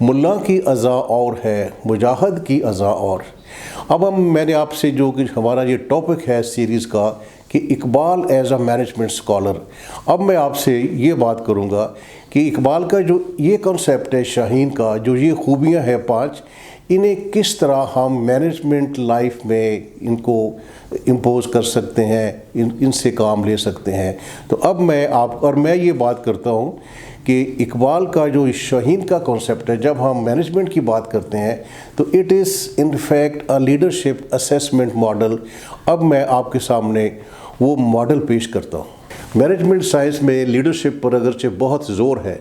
ملا کی ازا اور ہے، مجاہد کی ازا اور۔ اب میں نے آپ سے جو کہ ہمارا یہ ٹاپک ہے سیریز کا کہ Iqbal as a management scholar, اب میں آپ سے یہ بات کروں گا کہ اقبال کا جو یہ کنسیپٹ ہے شاہین کا، جو یہ خوبیاں ہیں 5، انہیں کس طرح ہم مینجمنٹ لائف میں ان کو امپوز کر سکتے ہیں، ان سے کام لے سکتے ہیں۔ تو اب میں یہ بات کرتا ہوں کہ اقبال کا جو شاہین کا کنسیپٹ ہے، جب ہم مینجمنٹ کی بات کرتے ہیں تو it is in fact a leadership assessment model. اب میں آپ کے سامنے وہ ماڈل پیش کرتا ہوں۔ مینجمنٹ سائنس میں لیڈرشپ پر اگرچہ بہت زور ہے،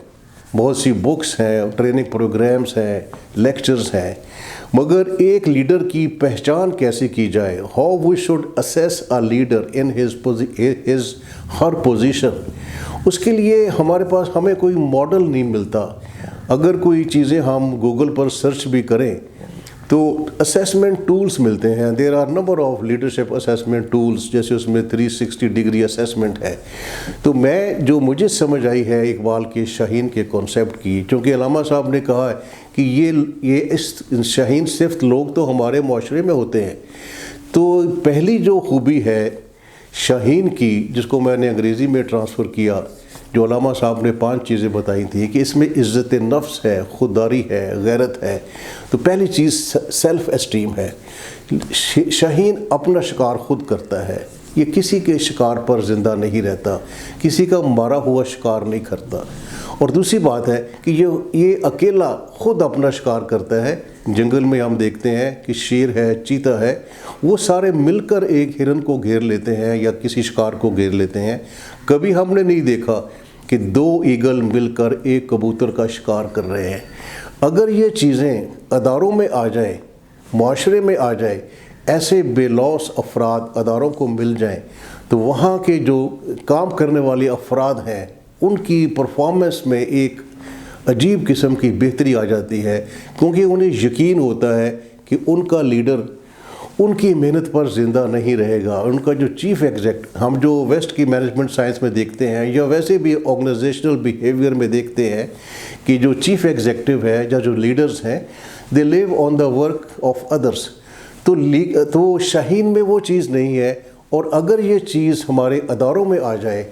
بہت سی بکس ہیں، ٹریننگ پروگرامز ہیں، لیکچرز ہیں، مگر ایک لیڈر کی پہچان کیسے کی جائے، how we should assess a leader in his her position, اس کے لیے ہمیں کوئی ماڈل نہیں ملتا۔ اگر کوئی چیزیں ہم گوگل پر سرچ بھی کریں تو اسیسمنٹ ٹولز ملتے ہیں، there are number of leadership assessment tools, جیسے اس میں 360 ڈگری اسیسمنٹ ہے۔ تو جو مجھے سمجھ آئی ہے اقبال کے شاہین کے کانسیپٹ کی، چونکہ علامہ صاحب نے کہا ہے کہ یہ شاہین صفت لوگ تو ہمارے معاشرے میں ہوتے ہیں، تو پہلی جو خوبی ہے شاہین کی، جس کو میں نے انگریزی میں ٹرانسفر کیا، جو علامہ صاحب نے 5 چیزیں بتائی تھیں کہ اس میں عزت نفس ہے، خودداری ہے، غیرت ہے۔ تو پہلی چیز سیلف اسٹیم ہے۔ شاہین اپنا شکار خود کرتا ہے، یہ کسی کے شکار پر زندہ نہیں رہتا، کسی کا مارا ہوا شکار نہیں کرتا۔ اور دوسری بات ہے کہ یہ اکیلا خود اپنا شکار کرتا ہے۔ جنگل میں ہم دیکھتے ہیں کہ شیر ہے، چیتا ہے، وہ سارے مل کر ایک ہرن کو گھیر لیتے ہیں یا کسی شکار کو گھیر لیتے ہیں۔ کبھی ہم نے نہیں دیکھا کہ 2 ایگل مل کر ایک کبوتر کا شکار کر رہے ہیں۔ اگر یہ چیزیں اداروں میں آ جائیں، معاشرے میں آ جائیں، ایسے بے لوث افراد اداروں کو مل جائیں، تو وہاں کے جو کام کرنے والے افراد ہیں ان کی پرفارمنس میں ایک عجیب قسم کی بہتری آ جاتی ہے، کیونکہ انہیں یقین ہوتا ہے کہ ان کا لیڈر ان کی محنت پر زندہ نہیں رہے گا۔ ان کا جو چیف ایگزیکٹو، ہم جو ویسٹ کی مینجمنٹ سائنس میں دیکھتے ہیں یا ویسے بھی آرگنائزیشنل بیہیویئر میں دیکھتے ہیں کہ جو چیف ایگزیکٹو ہے یا جو لیڈرز ہیں، دے لیو آن دا ورک آف ادرس۔ تو شاہین میں وہ چیز نہیں ہے، اور اگر یہ چیز ہمارے اداروں میں آ جائے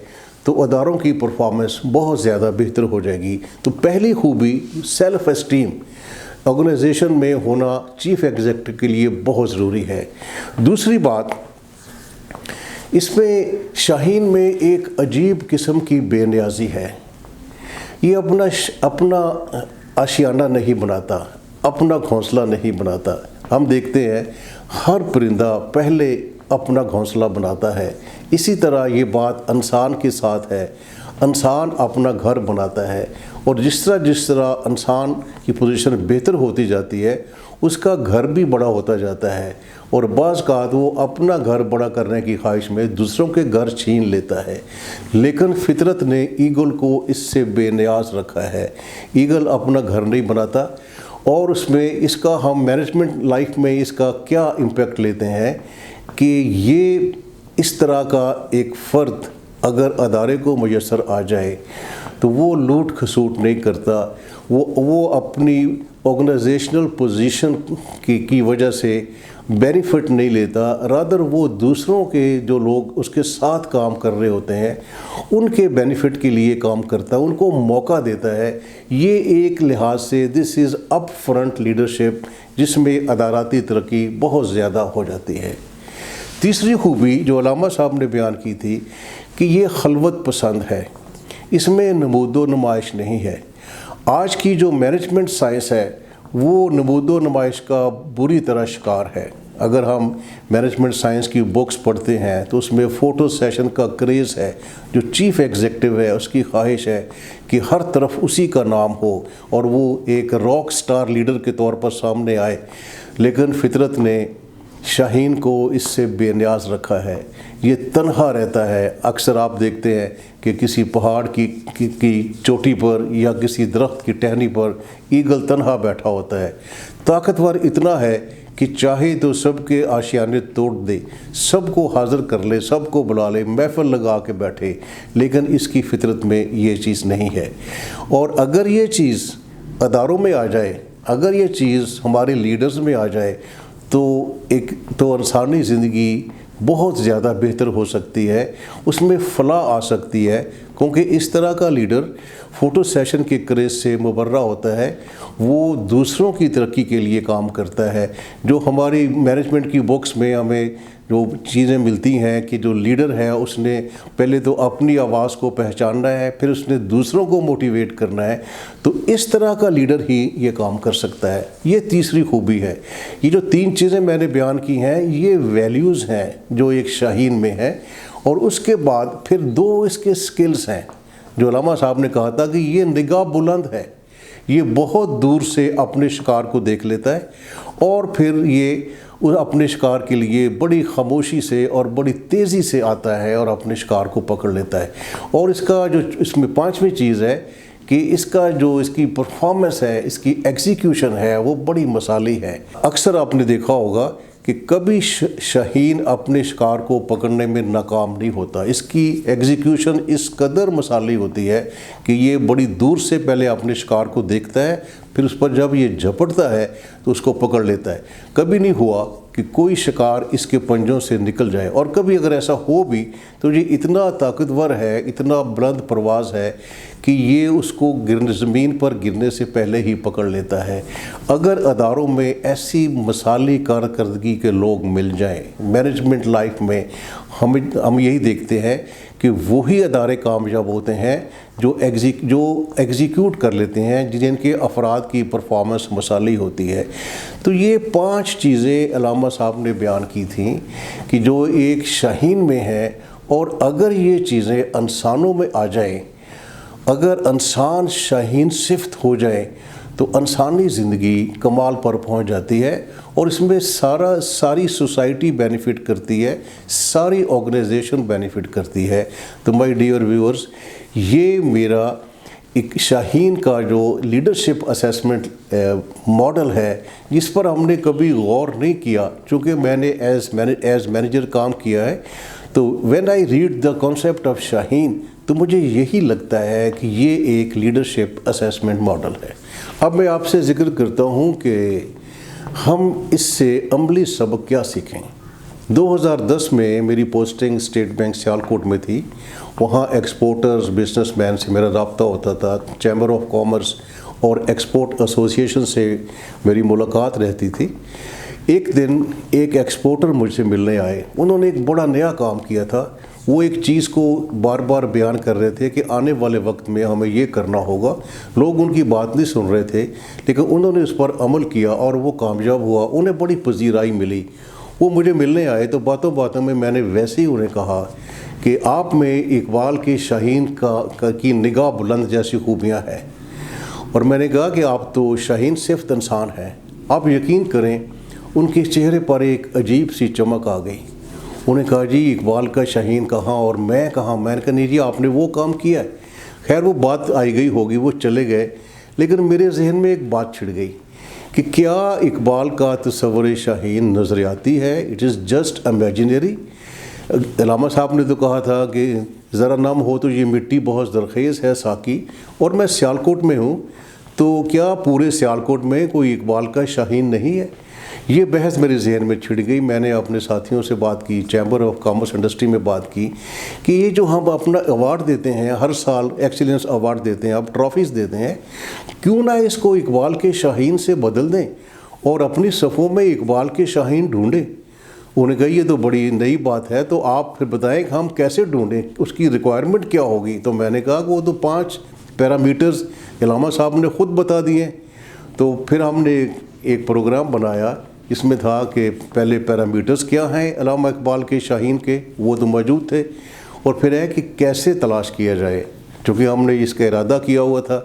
تو اداروں کی پرفارمنس بہت زیادہ بہتر ہو جائے گی۔ تو پہلی خوبی سیلف اسٹیم آرگنائزیشن میں ہونا چیف ایگزیکٹو کے لیے بہت ضروری ہے۔ دوسری بات، اس میں شاہین میں ایک عجیب قسم کی بے نیازی ہے۔ یہ اپنا آشیانہ نہیں بناتا، اپنا گھونسلہ نہیں بناتا۔ ہم دیکھتے ہیں ہر پرندہ پہلے اپنا گھونسلہ بناتا ہے، اسی طرح یہ بات انسان کے ساتھ ہے۔ انسان اپنا گھر بناتا ہے، اور جس طرح انسان کی پوزیشن بہتر ہوتی جاتی ہے، اس کا گھر بھی بڑا ہوتا جاتا ہے، اور بعض اوقات وہ اپنا گھر بڑا کرنے کی خواہش میں دوسروں کے گھر چھین لیتا ہے۔ لیکن فطرت نے ایگل کو اس سے بے نیاز رکھا ہے۔ ایگل اپنا گھر نہیں بناتا، اور اس کا ہم مینجمنٹ لائف میں اس کا کیا امپیکٹ لیتے ہیں کہ یہ اس طرح کا ایک فرد اگر ادارے کو میسر آ جائے تو وہ لوٹ کھسوٹ نہیں کرتا، وہ اپنی آرگنائزیشنل پوزیشن کی وجہ سے بینیفٹ نہیں لیتا، رادر وہ دوسروں کے جو لوگ اس کے ساتھ کام کر رہے ہوتے ہیں ان کے بینیفٹ کے لیے کام کرتا ہے، ان کو موقع دیتا ہے۔ یہ ایک لحاظ سے دس از اپ فرنٹ لیڈرشپ، جس میں اداراتی ترقی بہت زیادہ ہو جاتی ہے۔ تیسری خوبی جو علامہ صاحب نے بیان کی تھی کہ یہ خلوت پسند ہے، اس میں نمود و نمائش نہیں ہے۔ آج کی جو مینجمنٹ سائنس ہے وہ نمود و نمائش کا بری طرح شکار ہے۔ اگر ہم مینجمنٹ سائنس کی بکس پڑھتے ہیں تو اس میں فوٹو سیشن کا کریز ہے۔ جو چیف ایگزیکٹو ہے اس کی خواہش ہے کہ ہر طرف اسی کا نام ہو اور وہ ایک راک سٹار لیڈر کے طور پر سامنے آئے، لیکن فطرت نے شاہین کو اس سے بے نیاز رکھا ہے۔ یہ تنہا رہتا ہے۔ اکثر آپ دیکھتے ہیں کہ کسی پہاڑ کی چوٹی پر یا کسی درخت کی ٹہنی پر ایگل تنہا بیٹھا ہوتا ہے۔ طاقتور اتنا ہے کہ چاہے تو سب کے آشیانے توڑ دے، سب کو حاضر کر لے، سب کو بلا لے، محفل لگا کے بیٹھے، لیکن اس کی فطرت میں یہ چیز نہیں ہے۔ اور اگر یہ چیز اداروں میں آ جائے، اگر یہ چیز ہمارے لیڈرز میں آ جائے تو انسانی زندگی بہت زیادہ بہتر ہو سکتی ہے، اس میں فلاح آ سکتی ہے، کیونکہ اس طرح کا لیڈر فوٹو سیشن کے کریز سے مبرہ ہوتا ہے، وہ دوسروں کی ترقی کے لیے کام کرتا ہے۔ جو ہماری مینجمنٹ کی بکس میں ہمیں جو چیزیں ملتی ہیں کہ جو لیڈر ہے اس نے پہلے تو اپنی آواز کو پہچاننا ہے، پھر اس نے دوسروں کو موٹیویٹ کرنا ہے، تو اس طرح کا لیڈر ہی یہ کام کر سکتا ہے۔ یہ تیسری خوبی ہے۔ یہ جو 3 چیزیں میں نے بیان کی ہیں یہ ویلیوز ہیں جو ایک شاہین میں ہیں، اور اس کے بعد پھر 2 اس کے سکلز ہیں جو علامہ صاحب نے کہا تھا کہ یہ نگاہ بلند ہے، یہ بہت دور سے اپنے شکار کو دیکھ لیتا ہے، اور پھر یہ اپنے شکار کے لیے بڑی خاموشی سے اور بڑی تیزی سے آتا ہے اور اپنے شکار کو پکڑ لیتا ہے۔ اور اس کا جو اس میں 5ویں چیز ہے کہ اس کی پرفارمنس ہے، اس کی ایگزیکیوشن ہے، وہ بڑی مثالی ہے۔ اکثر آپ نے دیکھا ہوگا کہ کبھی شاہین اپنے شکار کو پکڑنے میں ناکام نہیں ہوتا، اس کی ایگزیکیوشن اس قدر مثالی ہوتی ہے کہ یہ بڑی دور سے پہلے اپنے شکار کو دیکھتا ہے، پھر اس پر جب یہ جھپٹتا ہے تو اس کو پکڑ لیتا ہے۔ کبھی نہیں ہوا کہ کوئی شکار اس کے پنجوں سے نکل جائے، اور کبھی اگر ایسا ہو بھی تو یہ اتنا طاقتور ہے، اتنا بلند پرواز ہے کہ یہ اس کو زمین پر گرنے سے پہلے ہی پکڑ لیتا ہے۔ اگر اداروں میں ایسی مثالی کارکردگی کے لوگ مل جائیں، مینجمنٹ لائف میں ہم یہی دیکھتے ہیں کہ وہی ادارے کامیاب ہوتے ہیں جو ایگزیکیوٹ کر لیتے ہیں، جن کے افراد کی پرفارمنس مثالی ہوتی ہے۔ تو یہ 5 چیزیں علامہ صاحب نے بیان کی تھیں کہ جو ایک شاہین میں ہے، اور اگر یہ چیزیں انسانوں میں آ جائیں، اگر انسان شاہین صفت ہو جائے تو انسانی زندگی کمال پر پہنچ جاتی ہے، اور اس میں ساری سوسائٹی بینیفٹ کرتی ہے، ساری آرگنائزیشن بینیفٹ کرتی ہے۔ تو مائی ڈیئر ویورز، یہ میرا ایک شاہین کا جو لیڈرشپ اسیسمنٹ ماڈل ہے جس پر ہم نے کبھی غور نہیں کیا، چونکہ میں نے ایز مینیجر کام کیا ہے، تو when I read the concept of Shaheen تو مجھے یہی لگتا ہے کہ یہ ایک لیڈرشپ اسیسمنٹ ماڈل ہے۔ اب میں آپ سے ذکر کرتا ہوں کہ ہم اس سے عملی سبق کیا سیکھیں۔ 2010 میں میری پوسٹنگ اسٹیٹ بینک سیالکوٹ میں تھی، وہاں ایکسپورٹرز بزنس مین سے میرا رابطہ ہوتا تھا، چیمبر آف کامرس اور ایکسپورٹ ایسوسیشن سے میری ملاقات رہتی تھی۔ ایک دن ایک ایکسپورٹر مجھ سے ملنے آئے، انہوں نے ایک بڑا نیا کام کیا تھا، وہ ایک چیز کو بار بار بیان کر رہے تھے کہ آنے والے وقت میں ہمیں یہ کرنا ہوگا۔ لوگ ان کی بات نہیں سن رہے تھے، لیکن انہوں نے اس پر عمل کیا اور وہ کامیاب ہوا، انہیں بڑی پذیرائی ملی۔ وہ مجھے ملنے آئے تو باتوں باتوں میں نے ویسے ہی انہیں کہا کہ آپ میں اقبال کے شاہین کی نگاہ بلند جیسی خوبیاں ہیں، اور میں نے کہا کہ آپ تو شاہین صفت انسان ہیں۔ آپ یقین کریں ان کے چہرے پر ایک عجیب سی چمک آ گئی۔ انہیں کہا جی اقبال کا شاہین کہاں اور میں کہاں؟ میں نے کہا نہیں جی آپ نے وہ کام کیا ہے۔ خیر وہ بات آئی گئی ہوگی، وہ چلے گئے، لیکن میرے ذہن میں ایک بات چھڑ گئی کہ کیا اقبال کا تصور شاہین نظریاتی ہے؟ It is just imaginary. علامہ صاحب نے تو کہا تھا کہ ذرا نم ہو تو یہ مٹی بہت زرخیز ہے ساقی، اور میں سیالکوٹ میں ہوں، تو کیا پورے سیالکوٹ میں کوئی اقبال کا شاہین نہیں ہے؟ یہ بحث میرے ذہن میں چھڑ گئی۔ میں نے اپنے ساتھیوں سے بات کی، چیمبر آف کامرس انڈسٹری میں بات کی کہ یہ جو ہم اپنا ایوارڈ دیتے ہیں، ہر سال ایکسیلنس ایوارڈ دیتے ہیں، اب ٹرافیز دیتے ہیں، کیوں نہ اس کو اقبال کے شاہین سے بدل دیں اور اپنی صفوں میں اقبال کے شاہین ڈھونڈیں۔ انہوں نے کہا یہ تو بڑی نئی بات ہے، تو آپ پھر بتائیں کہ ہم کیسے ڈھونڈیں، اس کی ریکوائرمنٹ کیا ہوگی؟ تو میں نے کہا کہ وہ تو 5 پیرامیٹرز علامہ صاحب نے خود بتا دیے۔ تو پھر ہم نے ایک پروگرام بنایا، اس میں تھا کہ پہلے پیرامیٹرز کیا ہیں علامہ اقبال کے شاہین کے، وہ تو موجود تھے، اور پھر ہے کہ کیسے تلاش کیا جائے، چونکہ ہم نے اس کا ارادہ کیا ہوا تھا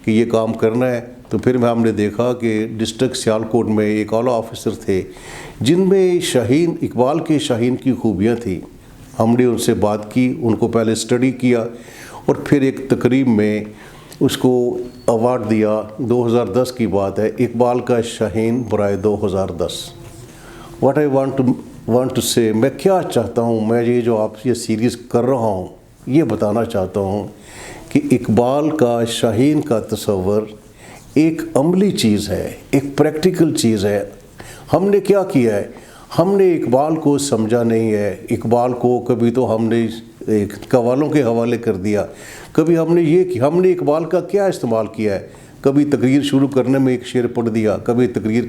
کہ یہ کام کرنا ہے۔ تو پھر ہم نے دیکھا کہ ڈسٹرکٹ سیالکوٹ میں ایک اعلیٰ آفیسر تھے جن میں اقبال کے شاہین کی خوبیاں تھیں۔ ہم نے ان سے بات کی، ان کو پہلے اسٹڈی کیا، اور پھر ایک تقریب میں اس کو ایوارڈ دیا۔ 2010 کی بات ہے، اقبال کا شاہین برائے 2010۔ واٹ آئی وانٹ ٹو سے، میں کیا چاہتا ہوں، میں یہ جو آپ یہ سیریز کر رہا ہوں یہ بتانا چاہتا ہوں کہ اقبال کا شاہین کا تصور ایک عملی چیز ہے، ایک پریکٹیکل چیز ہے۔ ہم نے کیا کیا ہے؟ ہم نے اقبال کو سمجھا نہیں ہے۔ اقبال کو کبھی تو ہم نے قوالوں کے حوالے کر دیا، کبھی ہم نے اقبال کا کیا استعمال کیا ہے؟ کبھی تقریر شروع کرنے میں ایک شعر پڑھ دیا، کبھی تقریر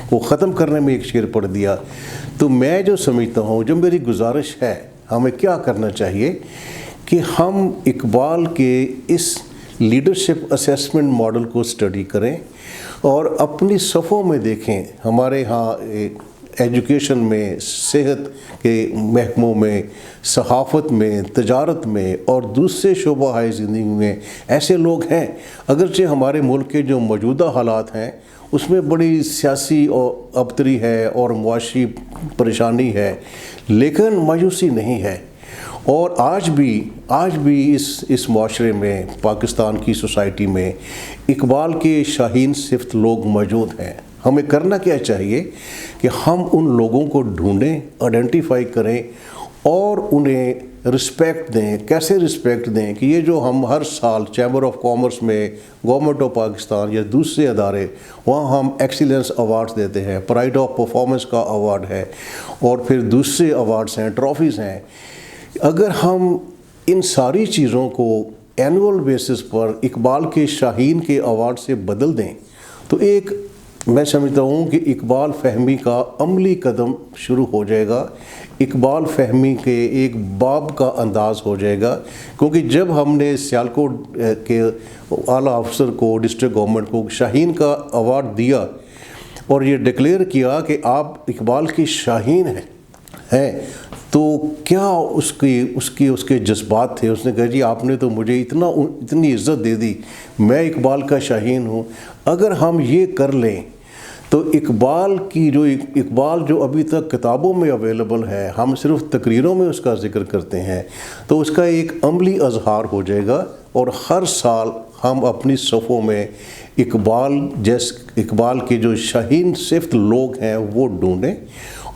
کو ختم کرنے میں ایک شعر پڑھ دیا۔ تو میں جو سمجھتا ہوں، جو میری گزارش ہے، ہمیں کیا کرنا چاہیے کہ ہم اقبال کے اس لیڈرشپ اسیسمنٹ ماڈل کو اسٹڈی کریں اور اپنی صفوں میں دیکھیں۔ ہمارے ہاں ایجوکیشن میں، صحت کے محکموں میں، صحافت میں، تجارت میں اور دوسرے شعبہ زندگی میں ایسے لوگ ہیں، اگرچہ ہمارے ملک کے جو موجودہ حالات ہیں اس میں بڑی سیاسی ابتری ہے اور معاشی پریشانی ہے، لیکن مایوسی نہیں ہے۔ اور آج بھی اس معاشرے میں، پاکستان کی سوسائٹی میں اقبال کے شاہین صفت لوگ موجود ہیں۔ ہمیں کرنا کیا چاہیے کہ ہم ان لوگوں کو ڈھونڈیں، آئیڈینٹیفائی کریں اور انہیں رسپیکٹ دیں۔ کیسے رسپیکٹ دیں کہ یہ جو ہم ہر سال چیمبر آف کامرس میں، گورنمنٹ آف پاکستان یا دوسرے ادارے، وہاں ہم ایکسیلنس ایوارڈز دیتے ہیں، پرائڈ آف پرفارمنس کا ایوارڈ ہے اور پھر دوسرے ایوارڈز ہیں، ٹرافیز ہیں۔ اگر ہم ان ساری چیزوں کو اینول بیسس پر اقبال کے شاہین کے ایوارڈ سے بدل دیں تو میں سمجھتا ہوں کہ اقبال فہمی کا عملی قدم شروع ہو جائے گا، اقبال فہمی کے ایک باب کا انداز ہو جائے گا۔ کیونکہ جب ہم نے سیالکوٹ کے اعلیٰ افسر کو، ڈسٹرکٹ گورنمنٹ کو شاہین کا ایوارڈ دیا اور یہ ڈکلیئر کیا کہ آپ اقبال کی شاہین ہیں، تو کیا اس کے جذبات تھے۔ اس نے کہا جی آپ نے تو مجھے اتنی عزت دے دی، میں اقبال کا شاہین ہوں۔ اگر ہم یہ کر لیں تو اقبال جو ابھی تک کتابوں میں اویلیبل ہے، ہم صرف تقریروں میں اس کا ذکر کرتے ہیں، تو اس کا ایک عملی اظہار ہو جائے گا اور ہر سال ہم اپنی صفوں میں اقبال کے جو شاہین صفت لوگ ہیں وہ ڈھونڈیں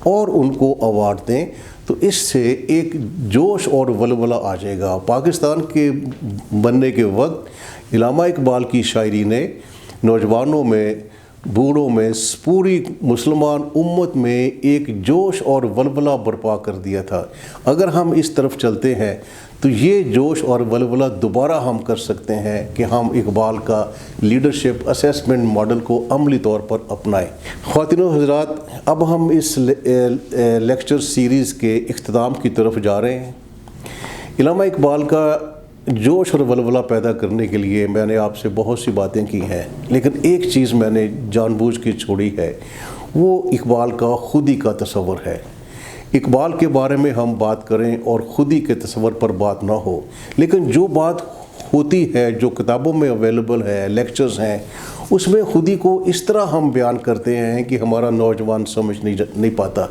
اور ان کو ایوارڈ دیں۔ تو اس سے ایک جوش اور ولولہ آ جائے گا۔ پاکستان کے بننے کے وقت علامہ اقبال کی شاعری نے نوجوانوں میں، بوڑھوں میں، پوری مسلمان امت میں ایک جوش اور ولولہ برپا کر دیا تھا۔ اگر ہم اس طرف چلتے ہیں تو یہ جوش اور ولولہ دوبارہ ہم کر سکتے ہیں کہ ہم اقبال کا لیڈرشپ اسیسمنٹ ماڈل کو عملی طور پر اپنائیں۔ خواتین و حضرات، اب ہم اس لیکچر سیریز کے اختتام کی طرف جا رہے ہیں۔ علامہ اقبال کا جوش اور ولولہ پیدا کرنے کے لیے میں نے آپ سے بہت سی باتیں کی ہیں، لیکن ایک چیز میں نے جان بوجھ کے چھوڑی ہے، وہ اقبال کا خودی کا تصور ہے۔ اقبال کے بارے میں ہم بات کریں اور خودی کے تصور پر بات نہ ہو، لیکن جو بات ہوتی ہے، جو کتابوں میں اویلیبل ہے، لیکچرز ہیں، اس میں خودی کو اس طرح ہم بیان کرتے ہیں کہ ہمارا نوجوان سمجھ نہیں پاتا۔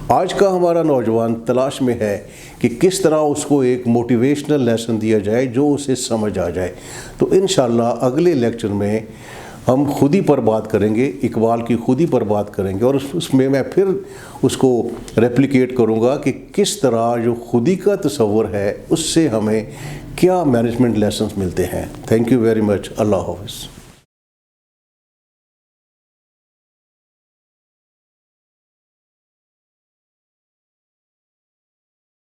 آج کا ہمارا نوجوان تلاش میں ہے کہ کس طرح اس کو ایک موٹیویشنل لیسن دیا جائے جو اسے سمجھ آ جائے۔ تو انشاءاللہ اگلے لیکچر میں ہم خودی پر بات کریں گے، اقبال کی خودی پر بات کریں گے، اور اس میں میں پھر اس کو ریپلیکیٹ کروں گا کہ کس طرح جو خودی کا تصور ہے اس سے ہمیں کیا مینجمنٹ لیسنز ملتے ہیں۔ Thank you very much. اللہ حافظ۔